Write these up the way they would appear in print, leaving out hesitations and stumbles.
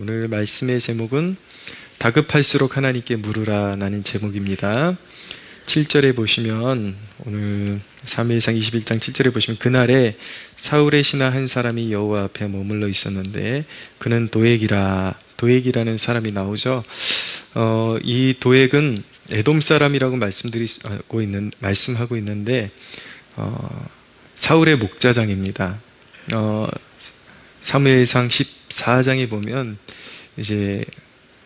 오늘 말씀의 제목은 다급할수록 하나님께 물으라라는 제목입니다. 7절에 보시면 오늘 사무엘상 21장 7절에 보시면 그날에 사울의 신하 한 사람이 여호와 앞에 머물러 있었는데 그는 도액이라는 사람이 나오죠. 이 도액은 에돔 사람이라고 말씀하고 있는데 사울의 목자장입니다. 사무엘상 14장에 보면 이제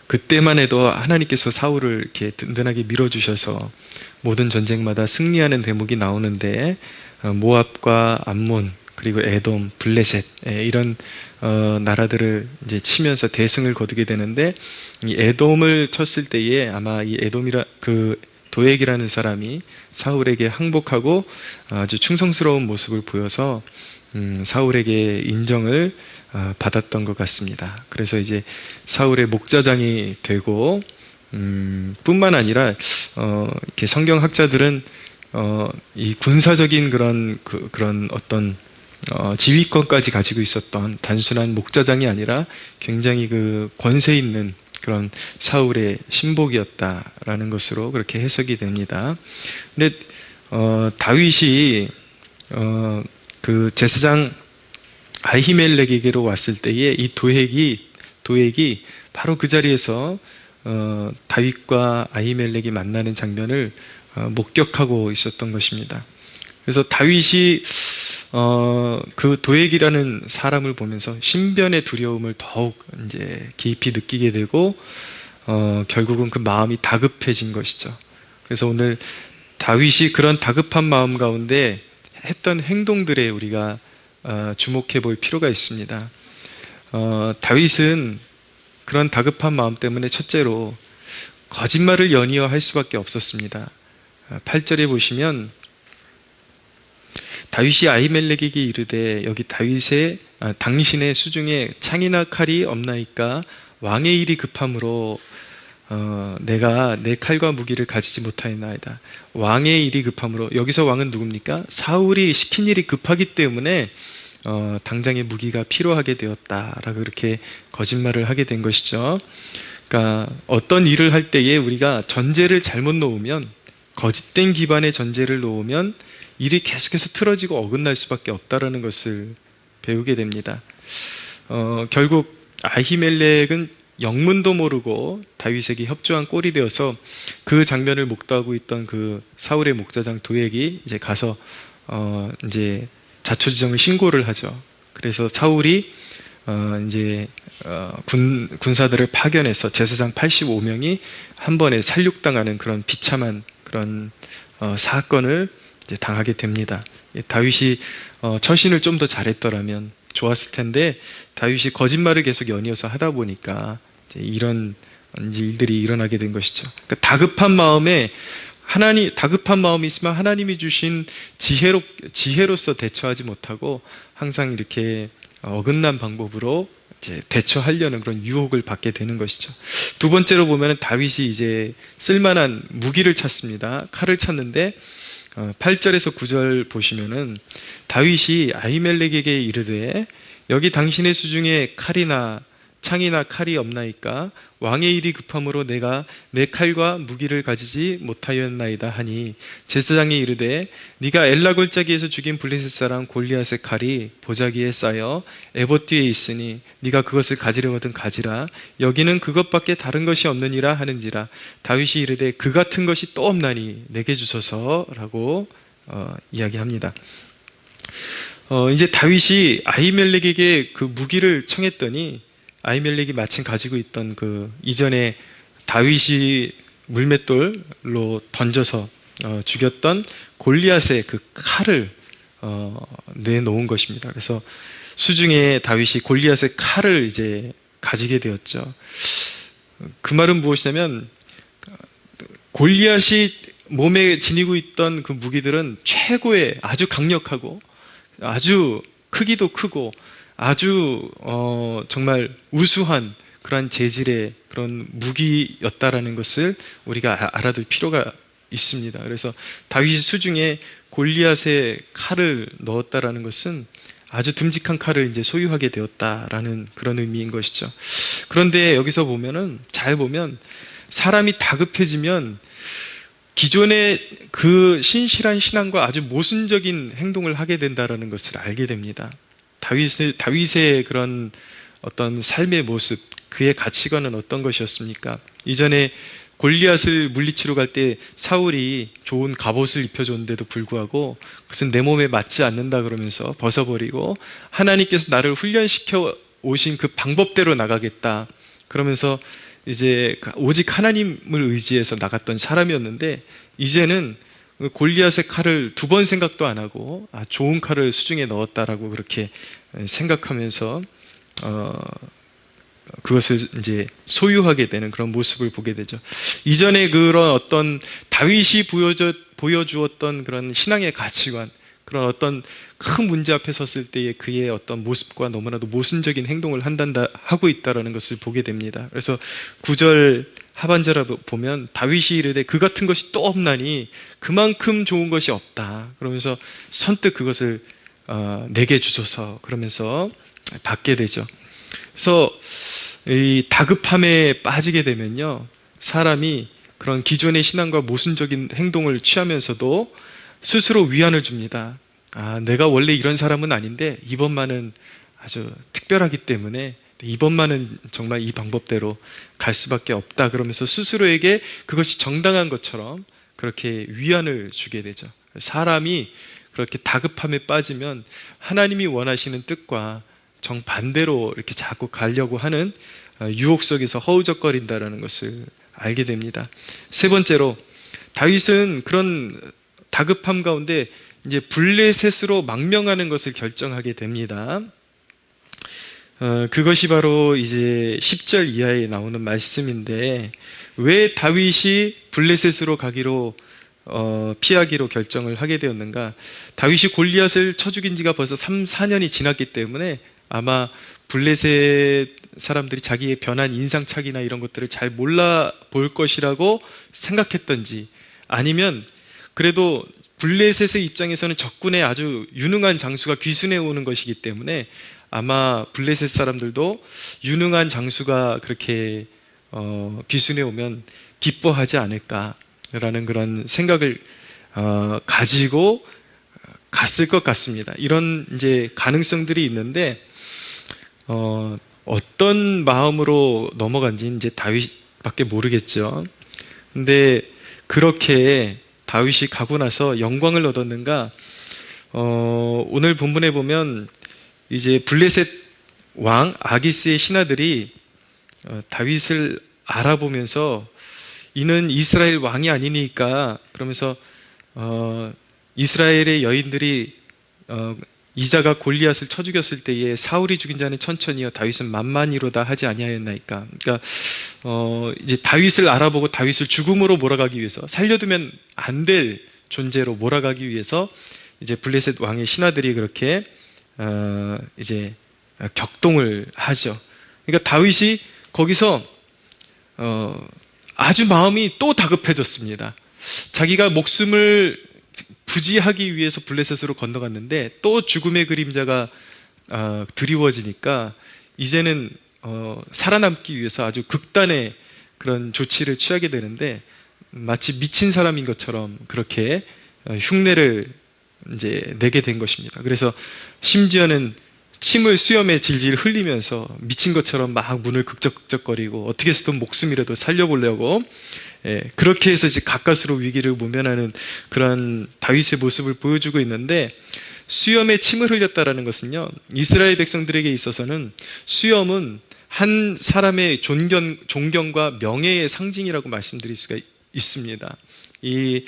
그때만 해도 하나님께서 사울을 이렇게 든든하게 밀어주셔서 모든 전쟁마다 승리하는 대목이 나오는데 모압과 암몬 그리고 에돔, 블레셋 이런 나라들을 이제 치면서 대승을 거두게 되는데 이 에돔을 쳤을 때에 아마 이 도액이라는 사람이 사울에게 항복하고 아주 충성스러운 모습을 보여서 사울에게 인정을 받았던 것 같습니다. 그래서 이제 사울의 목자장이 되고 뿐만 아니라 이렇게 성경학자들은 이 군사적인 그런 어떤 지휘권까지 가지고 있었던 단순한 목자장이 아니라 굉장히 그 권세 있는 그런 사울의 신복이었다라는 것으로 그렇게 해석이 됩니다. 근데 다윗이 그 제사장 아히멜렉에게로 왔을 때에 이 도액이 바로 그 자리에서 다윗과 아히멜렉이 만나는 장면을 목격하고 있었던 것입니다. 그래서 다윗이 그 도액이라는 사람을 보면서 신변의 두려움을 더욱 이제 깊이 느끼게 되고 결국은 그 마음이 다급해진 것이죠. 그래서 오늘 다윗이 그런 다급한 마음 가운데 했던 행동들에 우리가 주목해 볼 필요가 있습니다. 다윗은 그런 다급한 마음 때문에 첫째로 거짓말을 연이어 할 수밖에 없었습니다. 8절에 보시면 다윗이 아히멜렉에게 이르되 여기 당신의 수중에 창이나 칼이 없나이까 왕의 일이 급함으로 내가 내 칼과 무기를 가지지 못하였나이다. 왕의 일이 급함으로, 여기서 왕은 누굽니까? 사울이 시킨 일이 급하기 때문에 당장의 무기가 필요하게 되었다라고 이렇게 거짓말을 하게 된 것이죠. 그러니까 어떤 일을 할 때에 우리가 전제를 잘못 놓으면, 거짓된 기반의 전제를 놓으면 일이 계속해서 틀어지고 어긋날 수밖에 없다라는 것을 배우게 됩니다. 결국 아히멜렉은 영문도 모르고 다윗에게 협조한 꼴이 되어서 그 장면을 목도하고 있던 그 사울의 목자장 도액이 이제 가서 이제 자초지종을 신고를 하죠. 그래서 사울이 이제 군사들을 파견해서 제사장 85명이 한 번에 살육당하는 그런 비참한 그런 사건을 이제 당하게 됩니다. 다윗이 처신을 좀 더 잘했더라면 좋았을 텐데 다윗이 거짓말을 계속 연이어서 하다 보니까 이제 이런 일들이 일어나게 된 것이죠. 그러니까 다급한 마음이 있으면 하나님이 주신 지혜로서 대처하지 못하고 항상 이렇게 어긋난 방법으로 이제 대처하려는 그런 유혹을 받게 되는 것이죠. 두 번째로 보면 다윗이 이제 쓸만한 무기를 찾습니다. 칼을 찾는데 8절에서 9절 보시면은 다윗이 아히멜렉에게 이르되 여기 당신의 수중에 창이나 칼이 없나이까 왕의 일이 급함으로 내가 내 칼과 무기를 가지지 못하였나이다 하니 제사장이 이르되 네가 엘라 골짜기에서 죽인 블레셋 사람 골리앗의 칼이 보자기에 쌓여 에봇 뒤에 있으니 네가 그것을 가지려거든 가지라. 여기는 그것밖에 다른 것이 없느니라 하는지라. 다윗이 이르되 그 같은 것이 또 없나니 내게 주소서라고 이야기합니다. 이제 다윗이 아히멜렉에게 그 무기를 청했더니 아히멜렉이 마침 가지고 있던 그 이전에 다윗이 물맷돌로 던져서 죽였던 골리앗의 그 칼을 내놓은 것입니다. 그래서 수중에 다윗이 골리앗의 칼을 이제 가지게 되었죠. 그 말은 무엇이냐면 골리앗이 몸에 지니고 있던 그 무기들은 최고의 아주 강력하고 아주 크기도 크고 아주 정말 우수한 그런 재질의 그런 무기였다라는 것을 우리가 알아둘 필요가 있습니다. 그래서 다윗이 수중에 골리앗의 칼을 넣었다라는 것은 아주 듬직한 칼을 이제 소유하게 되었다라는 그런 의미인 것이죠. 그런데 여기서 보면은, 잘 보면 사람이 다급해지면 기존의 그 신실한 신앙과 아주 모순적인 행동을 하게 된다는 것을 알게 됩니다. 다윗의 그런 어떤 삶의 모습, 그의 가치관은 어떤 것이었습니까? 이전에 골리앗을 물리치러 갈 때 사울이 좋은 갑옷을 입혀줬는데도 불구하고 그것은 내 몸에 맞지 않는다 그러면서 벗어버리고, 하나님께서 나를 훈련시켜 오신 그 방법대로 나가겠다 그러면서 이제 오직 하나님을 의지해서 나갔던 사람이었는데, 이제는 골리앗의 칼을 두 번 생각도 안 하고 좋은 칼을 수중에 넣었다라고 그렇게 생각하면서 그것을 이제 소유하게 되는 그런 모습을 보게 되죠. 이전에 그런 어떤 다윗이 보여주었던 그런 신앙의 가치관, 그런 어떤 큰 문제 앞에 섰을 때의 그의 어떤 모습과 너무나도 모순적인 행동을 하고 있다는 것을 보게 됩니다. 그래서 9절 하반절에 보면 다윗이 이르되 그 같은 것이 또 없나니 그만큼 좋은 것이 없다 그러면서 선뜻 그것을 내게 주소서 그러면서 받게 되죠. 그래서 이 다급함에 빠지게 되면요, 사람이 그런 기존의 신앙과 모순적인 행동을 취하면서도 스스로 위안을 줍니다. 내가 원래 이런 사람은 아닌데 이번만은 아주 특별하기 때문에 이번만은 정말 이 방법대로 갈 수밖에 없다 그러면서 스스로에게 그것이 정당한 것처럼 그렇게 위안을 주게 되죠. 사람이 그렇게 다급함에 빠지면 하나님이 원하시는 뜻과 정반대로 이렇게 자꾸 가려고 하는 유혹 속에서 허우적거린다는 것을 알게 됩니다. 세 번째로, 다윗은 그런 다급함 가운데 이제 블레셋으로 망명하는 것을 결정하게 됩니다. 그것이 바로 이제 10절 이하에 나오는 말씀인데, 왜 다윗이 블레셋으로 가기로 피하기로 결정을 하게 되었는가? 다윗이 골리앗을 쳐 죽인 지가 벌써 3, 4년이 지났기 때문에 아마 블레셋 사람들이 자기의 변한 인상착의나 이런 것들을 잘 몰라볼 것이라고 생각했던지, 아니면 그래도 블레셋의 입장에서는 적군의 아주 유능한 장수가 귀순해 오는 것이기 때문에 아마 블레셋 사람들도 유능한 장수가 그렇게 귀순해 오면 기뻐하지 않을까라는 그런 생각을 가지고 갔을 것 같습니다. 이런 이제 가능성들이 있는데, 어떤 마음으로 넘어간지 이제 다윗밖에 모르겠죠. 근데 그렇게 다윗이 가고 나서 영광을 얻었는가? 오늘 본문에 보면 이제 블레셋 왕 아기스의 신하들이 다윗을 알아보면서 이는 이스라엘 왕이 아니니까 그러면서 이스라엘의 여인들이 이자가 골리앗을 쳐 죽였을 때에 사울이 죽인 자는 천천히요 다윗은 만만히로다 하지 아니하였나이까. 그러니까 이제 다윗을 알아보고 다윗을 죽음으로 몰아가기 위해서, 살려두면 안 될 존재로 몰아가기 위해서 이제 블레셋 왕의 신하들이 그렇게 이제 격동을 하죠. 그러니까 다윗이 거기서 아주 마음이 또 다급해졌습니다. 자기가 목숨을 부지하기 위해서 블레셋으로 건너갔는데 또 죽음의 그림자가 드리워지니까 이제는 살아남기 위해서 아주 극단의 그런 조치를 취하게 되는데, 마치 미친 사람인 것처럼 그렇게 흉내를 이제 내게 된 것입니다. 그래서 심지어는 침을 수염에 질질 흘리면서 미친 것처럼 막 문을 극적극적거리고 어떻게 해서든 목숨이라도 살려보려고, 그렇게 해서 이제 가까스로 위기를 모면하는 그런 다윗의 모습을 보여주고 있는데, 수염에 침을 흘렸다라는 것은요, 이스라엘 백성들에게 있어서는 수염은 한 사람의 존경과 명예의 상징이라고 말씀드릴 수가 있습니다. 이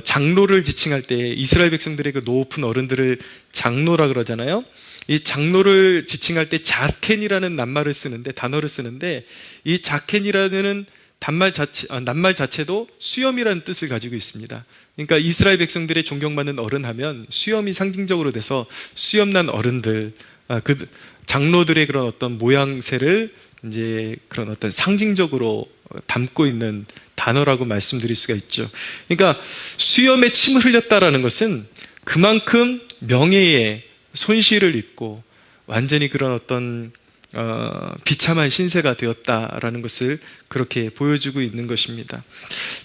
장로를 지칭할 때 이스라엘 백성들의 그 높은 어른들을 장로라 그러잖아요. 이 장로를 지칭할 때 자켄이라는 단어를 쓰는데, 이 자켄이라는 낱말 자체도 수염이라는 뜻을 가지고 있습니다. 그러니까 이스라엘 백성들의 존경받는 어른 하면 수염이 상징적으로 돼서 수염난 어른들, 그 장로들의 그런 어떤 모양새를 이제 그런 어떤 상징적으로 담고 있는 단어라고 말씀드릴 수가 있죠. 그러니까 수염에 침을 흘렸다라는 것은 그만큼 명예의 손실을 입고 완전히 그런 어떤 비참한 신세가 되었다라는 것을 그렇게 보여주고 있는 것입니다.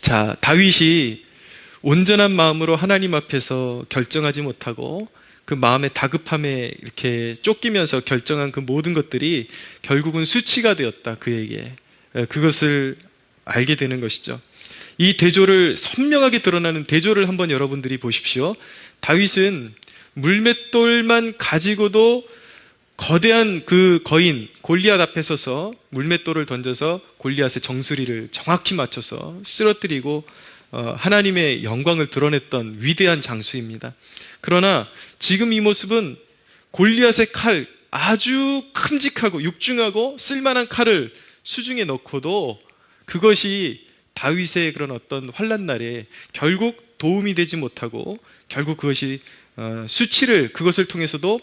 자, 다윗이 온전한 마음으로 하나님 앞에서 결정하지 못하고 그 마음의 다급함에 이렇게 쫓기면서 결정한 그 모든 것들이 결국은 수치가 되었다, 그에게. 그것을 알게 되는 것이죠. 이 대조를, 선명하게 드러나는 대조를 한번 여러분들이 보십시오. 다윗은 물맷돌만 가지고도 거대한 그 거인 골리앗 앞에 서서 물맷돌을 던져서 골리앗의 정수리를 정확히 맞춰서 쓰러뜨리고 하나님의 영광을 드러냈던 위대한 장수입니다. 그러나 지금 이 모습은 골리앗의 칼, 아주 큼직하고 육중하고 쓸만한 칼을 수중에 넣고도 그것이 다윗의 그런 어떤 환난 날에 결국 도움이 되지 못하고, 결국 그것이 수치를, 그것을 통해서도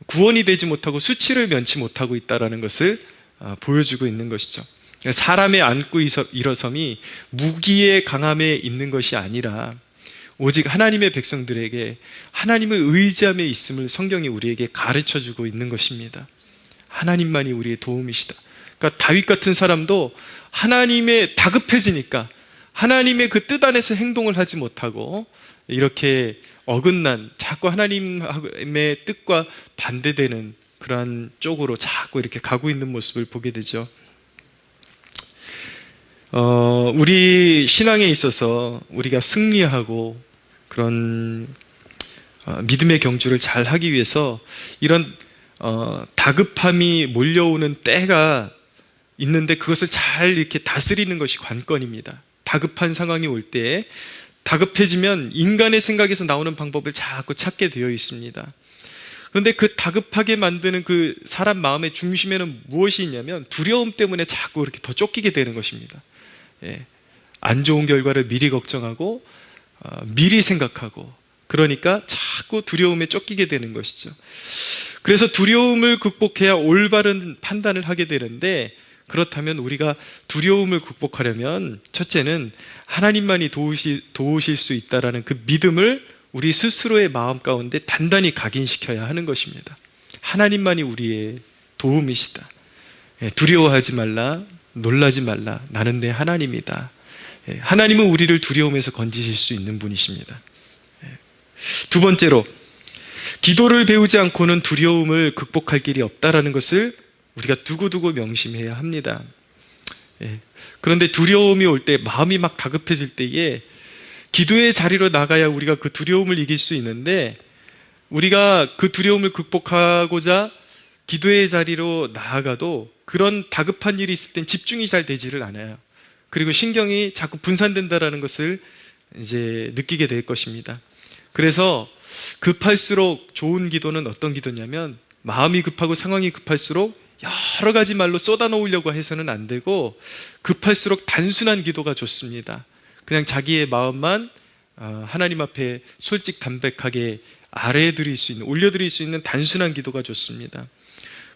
구원이 되지 못하고 수치를 면치 못하고 있다는 것을 보여주고 있는 것이죠. 사람의 안고 일어섬이 무기의 강함에 있는 것이 아니라 오직 하나님의 백성들에게 하나님을 의지함에 있음을 성경이 우리에게 가르쳐주고 있는 것입니다. 하나님만이 우리의 도움이시다. 그러니까 다윗 같은 사람도 하나님의 다급해지니까 하나님의 그 뜻 안에서 행동을 하지 못하고 이렇게 어긋난, 자꾸 하나님의 뜻과 반대되는 그러한 쪽으로 자꾸 이렇게 가고 있는 모습을 보게 되죠. 우리 신앙에 있어서 우리가 승리하고 그런 믿음의 경주를 잘 하기 위해서 이런 다급함이 몰려오는 때가 있는데 그것을 잘 이렇게 다스리는 것이 관건입니다. 다급한 상황이 올 때, 다급해지면 인간의 생각에서 나오는 방법을 자꾸 찾게 되어 있습니다. 그런데 그 다급하게 만드는 그 사람 마음의 중심에는 무엇이 있냐면 두려움 때문에 자꾸 이렇게 더 쫓기게 되는 것입니다. 안 좋은 결과를 미리 걱정하고 미리 생각하고, 그러니까 자꾸 두려움에 쫓기게 되는 것이죠. 그래서 두려움을 극복해야 올바른 판단을 하게 되는데, 그렇다면 우리가 두려움을 극복하려면 첫째는 하나님만이 도우실 수 있다는 그 믿음을 우리 스스로의 마음 가운데 단단히 각인시켜야 하는 것입니다. 하나님만이 우리의 도움이시다. 두려워하지 말라, 놀라지 말라, 나는 내 하나님이다. 하나님은 우리를 두려움에서 건지실 수 있는 분이십니다. 두 번째로, 기도를 배우지 않고는 두려움을 극복할 길이 없다라는 것을 우리가 두고두고 명심해야 합니다. 그런데 두려움이 올 때, 마음이 막 다급해질 때에 기도의 자리로 나가야 우리가 그 두려움을 이길 수 있는데, 우리가 그 두려움을 극복하고자 기도의 자리로 나아가도 그런 다급한 일이 있을 땐 집중이 잘 되지를 않아요. 그리고 신경이 자꾸 분산된다는 것을 이제 느끼게 될 것입니다. 그래서 급할수록 좋은 기도는 어떤 기도냐면, 마음이 급하고 상황이 급할수록 여러 가지 말로 쏟아놓으려고 해서는 안 되고, 급할수록 단순한 기도가 좋습니다. 그냥 자기의 마음만 하나님 앞에 솔직 담백하게 올려드릴 수 있는 단순한 기도가 좋습니다.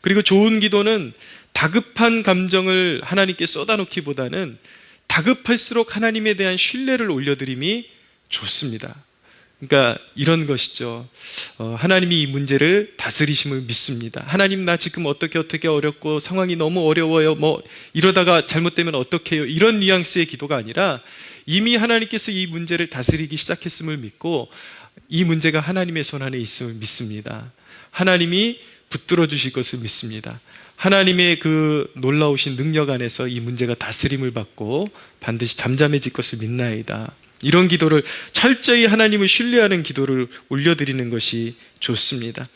그리고 좋은 기도는 다급한 감정을 하나님께 쏟아놓기보다는 다급할수록 하나님에 대한 신뢰를 올려드림이 좋습니다. 그러니까 이런 것이죠. 하나님이 이 문제를 다스리심을 믿습니다. 하나님, 나 지금 어떻게 어렵고 상황이 너무 어려워요. 이러다가 잘못되면 어떡해요. 이런 뉘앙스의 기도가 아니라 이미 하나님께서 이 문제를 다스리기 시작했음을 믿고 이 문제가 하나님의 손 안에 있음을 믿습니다. 하나님이 붙들어 주실 것을 믿습니다. 하나님의 그 놀라우신 능력 안에서 이 문제가 다스림을 받고 반드시 잠잠해질 것을 믿나이다. 이런 기도를, 철저히 하나님을 신뢰하는 기도를 올려드리는 것이 좋습니다.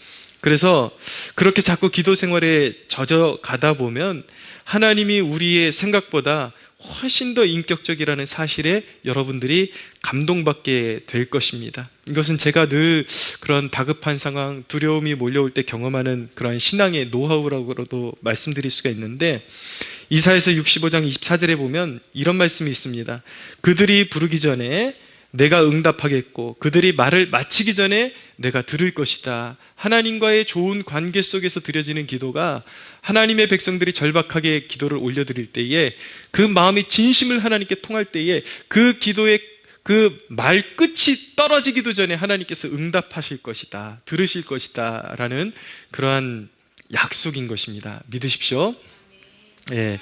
그래서 그렇게 자꾸 기도 생활에 젖어가다 보면 하나님이 우리의 생각보다 훨씬 더 인격적이라는 사실에 여러분들이 감동받게 될 것입니다. 이것은 제가 늘 그런 다급한 상황, 두려움이 몰려올 때 경험하는 그러한 신앙의 노하우라고도 말씀드릴 수가 있는데, 이사야서 65장 24절에 보면 이런 말씀이 있습니다. 그들이 부르기 전에 내가 응답하겠고 그들이 말을 마치기 전에 내가 들을 것이다. 하나님과의 좋은 관계 속에서 드려지는 기도가, 하나님의 백성들이 절박하게 기도를 올려드릴 때에 그 마음의 진심을 하나님께 통할 때에 그 기도의 그 말 끝이 떨어지기도 전에 하나님께서 응답하실 것이다, 들으실 것이다 라는 그러한 약속인 것입니다. 믿으십시오. 예,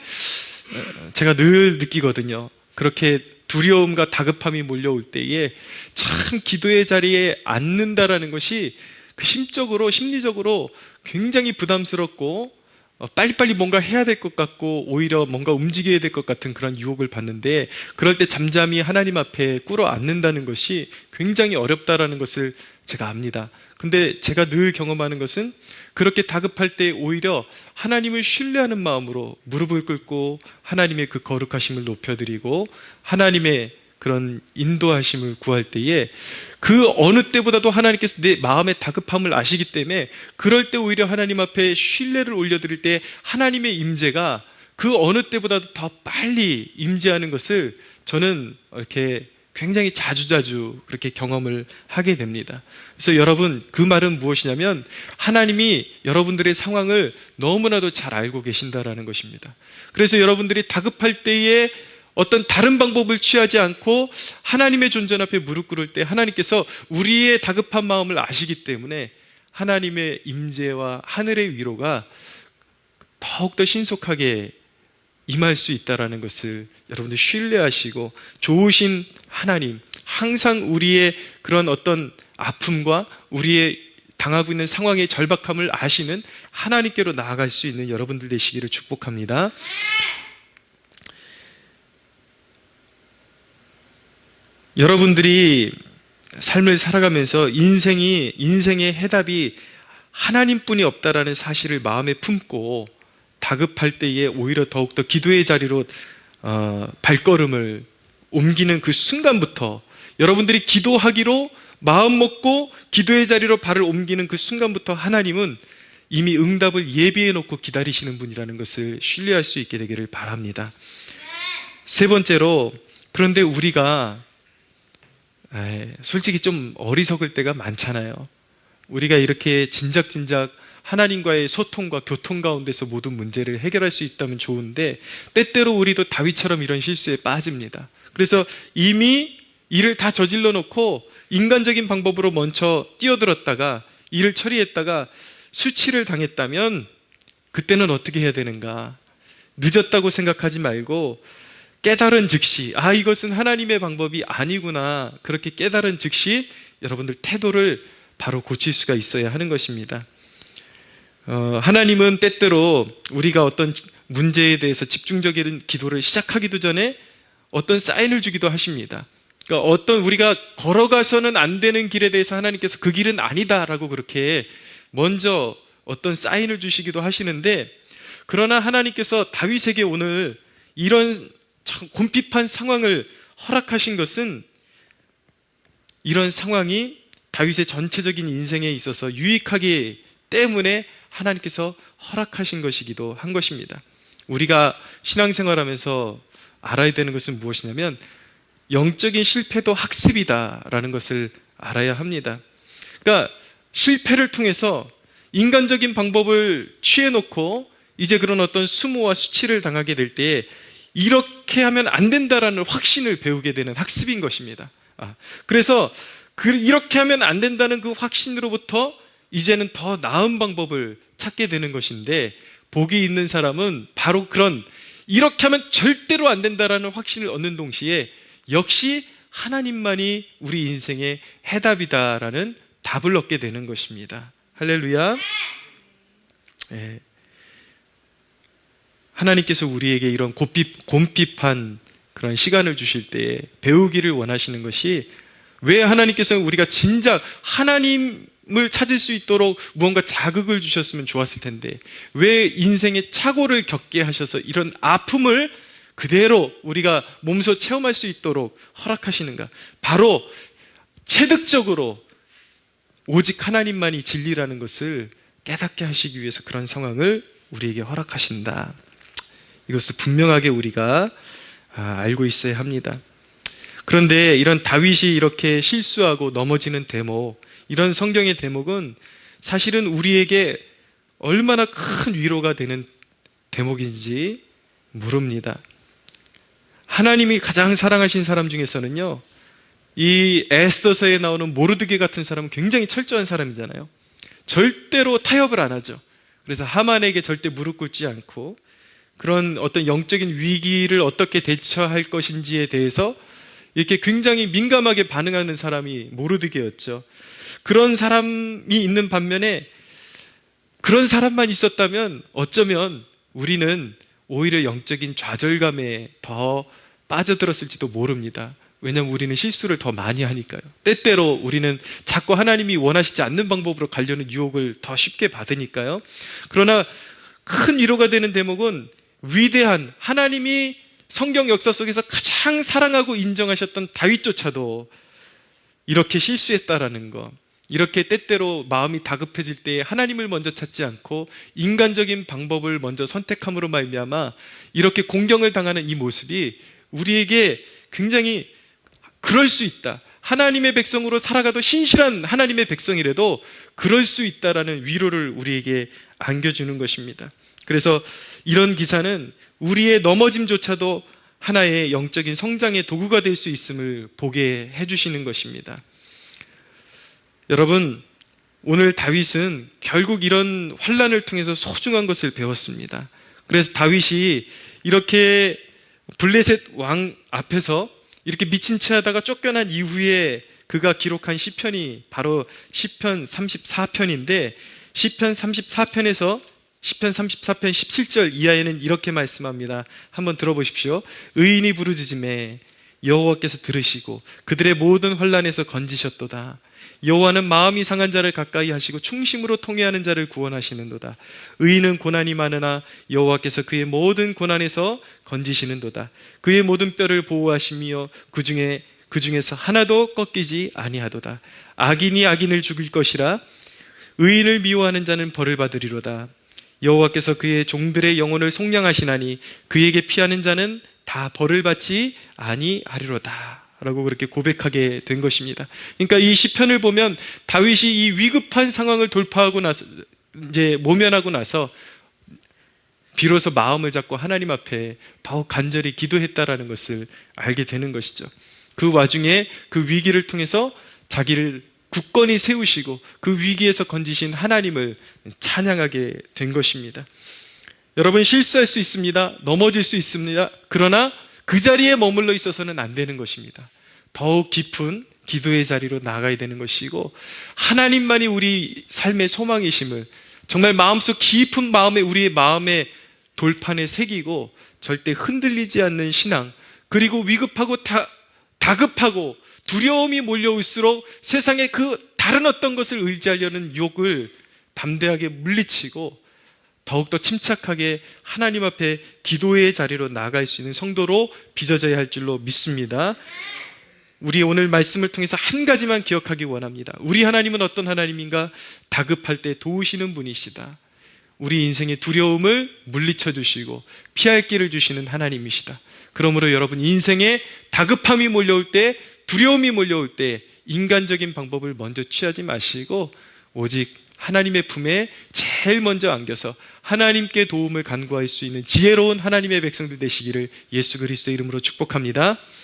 제가 늘 느끼거든요. 그렇게 두려움과 다급함이 몰려올 때에 참 기도의 자리에 앉는다라는 것이 그 심리적으로 굉장히 부담스럽고 빨리빨리 뭔가 해야 될 것 같고 오히려 뭔가 움직여야 될 것 같은 그런 유혹을 받는데, 그럴 때 잠잠히 하나님 앞에 꿇어 앉는다는 것이 굉장히 어렵다라는 것을 제가 압니다. 근데 제가 늘 경험하는 것은 그렇게 다급할 때 오히려 하나님을 신뢰하는 마음으로 무릎을 꿇고 하나님의 그 거룩하심을 높여드리고 하나님의 그런 인도하심을 구할 때에 그 어느 때보다도 하나님께서 내 마음의 다급함을 아시기 때문에 그럴 때 오히려 하나님 앞에 신뢰를 올려드릴 때 하나님의 임재가 그 어느 때보다도 더 빨리 임재하는 것을 저는 이렇게 굉장히 자주자주 그렇게 경험을 하게 됩니다. 그래서 여러분, 그 말은 무엇이냐면 하나님이 여러분들의 상황을 너무나도 잘 알고 계신다라는 것입니다. 그래서 여러분들이 다급할 때에 어떤 다른 방법을 취하지 않고 하나님의 존전 앞에 무릎 꿇을 때 하나님께서 우리의 다급한 마음을 아시기 때문에 하나님의 임재와 하늘의 위로가 더욱더 신속하게 임할 수 있다는 것을 여러분들 신뢰하시고, 좋으신 하나님, 항상 우리의 그런 어떤 아픔과 우리의 당하고 있는 상황의 절박함을 아시는 하나님께로 나아갈 수 있는 여러분들 되시기를 축복합니다. 여러분들이 삶을 살아가면서 인생의 해답이 하나님뿐이 없다라는 사실을 마음에 품고 다급할 때에 오히려 더욱더 기도의 자리로 발걸음을 옮기는 그 순간부터, 여러분들이 기도하기로 마음 먹고 기도의 자리로 발을 옮기는 그 순간부터 하나님은 이미 응답을 예비해 놓고 기다리시는 분이라는 것을 신뢰할 수 있게 되기를 바랍니다. 세 번째로, 그런데 우리가 솔직히 좀 어리석을 때가 많잖아요. 우리가 이렇게 진작 하나님과의 소통과 교통 가운데서 모든 문제를 해결할 수 있다면 좋은데, 때때로 우리도 다윗처럼 이런 실수에 빠집니다. 그래서 이미 일을 다 저질러 놓고 인간적인 방법으로 먼저 뛰어들었다가 일을 처리했다가 수치를 당했다면 그때는 어떻게 해야 되는가? 늦었다고 생각하지 말고 깨달은 즉시, 이것은 하나님의 방법이 아니구나, 그렇게 깨달은 즉시 여러분들 태도를 바로 고칠 수가 있어야 하는 것입니다. 하나님은 때때로 우리가 어떤 문제에 대해서 집중적인 기도를 시작하기도 전에 어떤 사인을 주기도 하십니다. 그러니까 어떤 우리가 걸어가서는 안 되는 길에 대해서 하나님께서 그 길은 아니다라고 그렇게 먼저 어떤 사인을 주시기도 하시는데, 그러나 하나님께서 다윗에게 오늘 이런 곰핍한 상황을 허락하신 것은 이런 상황이 다윗의 전체적인 인생에 있어서 유익하기 때문에 하나님께서 허락하신 것이기도 한 것입니다. 우리가 신앙생활하면서 알아야 되는 것은 무엇이냐면 영적인 실패도 학습이다라는 것을 알아야 합니다. 그러니까 실패를 통해서 인간적인 방법을 취해놓고 이제 그런 어떤 수모와 수치를 당하게 될 때에 이렇게 하면 안 된다라는 확신을 배우게 되는 학습인 것입니다. 그래서 이렇게 하면 안 된다는 그 확신으로부터 이제는 더 나은 방법을 찾게 되는 것인데, 복이 있는 사람은 바로 그런 이렇게 하면 절대로 안 된다라는 확신을 얻는 동시에 역시 하나님만이 우리 인생의 해답이다라는 답을 얻게 되는 것입니다. 할렐루야. 네. 하나님께서 우리에게 이런 곰핍한 그런 시간을 주실 때 배우기를 원하시는 것이, 왜 하나님께서는 우리가 진작 하나님을 찾을 수 있도록 무언가 자극을 주셨으면 좋았을 텐데 왜 인생의 착오를 겪게 하셔서 이런 아픔을 그대로 우리가 몸소 체험할 수 있도록 허락하시는가? 바로 체득적으로 오직 하나님만이 진리라는 것을 깨닫게 하시기 위해서 그런 상황을 우리에게 허락하신다. 이것을 분명하게 우리가 알고 있어야 합니다. 그런데 이런 다윗이 이렇게 실수하고 넘어지는 대목, 이런 성경의 대목은 사실은 우리에게 얼마나 큰 위로가 되는 대목인지 모릅니다. 하나님이 가장 사랑하신 사람 중에서는요, 이 에스더서에 나오는 모르드게 같은 사람은 굉장히 철저한 사람이잖아요. 절대로 타협을 안 하죠. 그래서 하만에게 절대 무릎 꿇지 않고 그런 어떤 영적인 위기를 어떻게 대처할 것인지에 대해서 이렇게 굉장히 민감하게 반응하는 사람이 모르드게였죠. 그런 사람이 있는 반면에 그런 사람만 있었다면 어쩌면 우리는 오히려 영적인 좌절감에 더 빠져들었을지도 모릅니다. 왜냐하면 우리는 실수를 더 많이 하니까요. 때때로 우리는 자꾸 하나님이 원하시지 않는 방법으로 가려는 유혹을 더 쉽게 받으니까요. 그러나 큰 위로가 되는 대목은 위대한 하나님이 성경 역사 속에서 가장 사랑하고 인정하셨던 다윗조차도 이렇게 실수했다라는 거, 이렇게 때때로 마음이 다급해질 때 하나님을 먼저 찾지 않고 인간적인 방법을 먼저 선택함으로 말미암아 이렇게 공경을 당하는 이 모습이 우리에게 굉장히 그럴 수 있다, 하나님의 백성으로 살아가도 신실한 하나님의 백성이라도 그럴 수 있다라는 위로를 우리에게 안겨주는 것입니다. 그래서 이런 기사는 우리의 넘어짐조차도 하나의 영적인 성장의 도구가 될 수 있음을 보게 해주시는 것입니다. 여러분, 오늘 다윗은 결국 이런 환난을 통해서 소중한 것을 배웠습니다. 그래서 다윗이 이렇게 블레셋 왕 앞에서 이렇게 미친 채 하다가 쫓겨난 이후에 그가 기록한 시편이 바로 시편 34편인데 시편 34편에서 시편 34편 17절 이하에는 이렇게 말씀합니다. 한번 들어보십시오. 의인이 부르짖음에 여호와께서 들으시고 그들의 모든 환난에서 건지셨도다. 여호와는 마음이 상한 자를 가까이 하시고 충심으로 통회하는 자를 구원하시는도다. 의인은 고난이 많으나 여호와께서 그의 모든 고난에서 건지시는도다. 그의 모든 뼈를 보호하시며 그중에서 하나도 꺾이지 아니하도다. 악인이 악인을 죽일 것이라 의인을 미워하는 자는 벌을 받으리로다. 여호와께서 그의 종들의 영혼을 속량하시나니 그에게 피하는 자는 다 벌을 받지 아니하리로다 라고 그렇게 고백하게 된 것입니다. 그러니까 이 시편을 보면 다윗이 이 위급한 상황을 돌파하고 나서 이제 모면하고 나서 비로소 마음을 잡고 하나님 앞에 더욱 간절히 기도했다라는 것을 알게 되는 것이죠. 그 와중에 그 위기를 통해서 자기를 굳건히 세우시고 그 위기에서 건지신 하나님을 찬양하게 된 것입니다. 여러분, 실수할 수 있습니다. 넘어질 수 있습니다. 그러나 그 자리에 머물러 있어서는 안 되는 것입니다. 더욱 깊은 기도의 자리로 나가야 되는 것이고 하나님만이 우리 삶의 소망이심을 정말 마음속 깊은 마음에 우리의 마음의 돌판에 새기고 절대 흔들리지 않는 신앙, 그리고 위급하고 다급하고 두려움이 몰려올수록 세상의 그 다른 어떤 것을 의지하려는 유혹을 담대하게 물리치고 더욱더 침착하게 하나님 앞에 기도의 자리로 나아갈 수 있는 성도로 빚어져야 할 줄로 믿습니다. 우리 오늘 말씀을 통해서 한 가지만 기억하기 원합니다. 우리 하나님은 어떤 하나님인가? 다급할 때 도우시는 분이시다. 우리 인생의 두려움을 물리쳐 주시고 피할 길을 주시는 하나님이시다. 그러므로 여러분, 인생에 다급함이 몰려올 때, 두려움이 몰려올 때 인간적인 방법을 먼저 취하지 마시고 오직 하나님의 품에 제일 먼저 안겨서 하나님께 도움을 간구할 수 있는 지혜로운 하나님의 백성들 되시기를 예수 그리스도의 이름으로 축복합니다.